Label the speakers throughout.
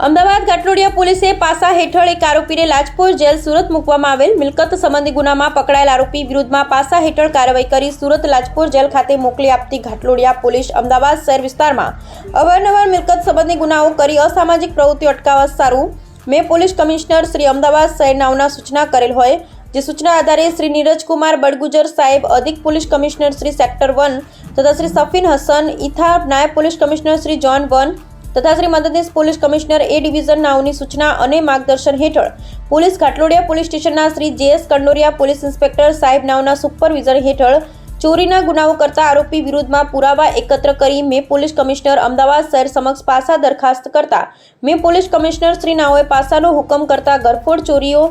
Speaker 1: અમદાવાદ ઘાટલોડિયા પોલીસે પાસા હેઠળ એક આરોપીને લાજપોર જેલ સુરત મૂકવામાં આવેલ મિલકત સંબંધી ગુનામાં પકડાયેલ આરોપી વિરુદ્ધમાં પાસા હેઠળ કાર્યવાહી કરી સુરત લાજપોર જેલ ખાતે મોકલી આપતી ઘાટલોડિયા પોલીસ અમદાવાદ શહેર વિસ્તારમાં અવારનવાર મિલકત સંબંધી ગુનાઓ કરી અસામાજિક પ્રવૃત્તિઓ અટકાવવા સારું મેં પોલીસ કમિશનર શ્રી અમદાવાદ શહેરનાઓના સૂચના કરેલ હોય જે સૂચના આધારે શ્રી નીરજકુમાર બડગુજર સાહેબ અધિક પોલીસ કમિશનર શ્રી સેક્ટર 1 તથા શ્રી સફીન હસન ઇથા નાયબ પોલીસ કમિશનર શ્રી જોન 1 તથા શ્રી મદદનીશ પોલીસ કમિશનર એ ડિવિઝન નાઓની સૂચના અને માર્ગદર્શન હેઠળ પોલીસ ઘાટલોડિયા પોલીસ સ્ટેશનના Shri JS Kandoriya police inspector સાહેબ નાઓના સુપરવિઝન હેઠળ ચોરીના ગુનાઓ કરતા આરોપી વિરુદ્ધમાં પુરાવા એકત્ર કરી મેં પોલીસ કમિશનર અમદાવાદ શહેર સમક્ષ પાસા દરખાસ્ત કરતા મેં પોલીસ કમિશનર શ્રી નાઓએ પાસાનો હુકમ કરતા ગરફોડ ચોરીઓ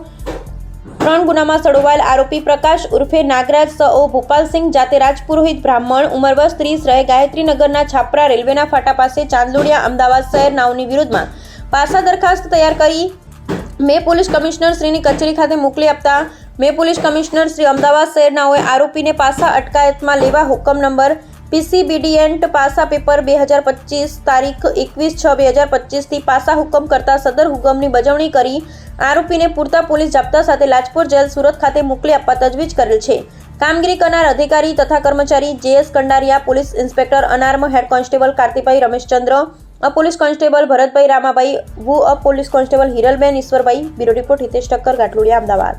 Speaker 1: 3 ગુનામાં સડોવાયેલ આરોપી પ્રકાશ ઉર્ફે નાગરાજ સઓ ભોપાલસિંહ જાતે રાજપુરોહિત બ્રાહ્મણ ઉંમર વર્ષ 30 રહે ગાયત્રીનગરના છાપરા રેલવેના ફાટા પાસે ચાંદલોડિયા અમદાવાદ શહેર નાઓની વિરુદ્ધમાં પાસા દરખાસ્ત તૈયાર કરી મેં પોલીસ કમિશનર શ્રીની કચેરી ખાતે મોકલી આપતા મેં પોલીસ કમિશનર શ્રી અમદાવાદ શહેર નાઓએ આરોપીને પાસા અટકાયતમાં લેવા હુકમ નંબર પીસીબીડીએન્ટ પાસા પેપર 2025 તારીખ 21/6/2025 થી પાસા હુકમ કરતા સદર હુકમની બજવણી કરી આરોપીને પૂરતા પોલીસ જાપ્તા સાથે લાજપોર જેલ સુરત ખાતે મોકલી આપવા તજવીજ કરેલ છે। કામગીરી કરનાર અધિકારી તથા કર્મચારી JS Kandariya, police inspector unarmed, head constable Kartikbhai Rameshchandra, અ પોલીસ કોન્સ્ટેબલ ભરતભાઈ રામાભાઈ, અ police constable Hiralben Ishwarbhai. Bureau report Hitesh Thakkar, Ghatlodia, Ahmedabad.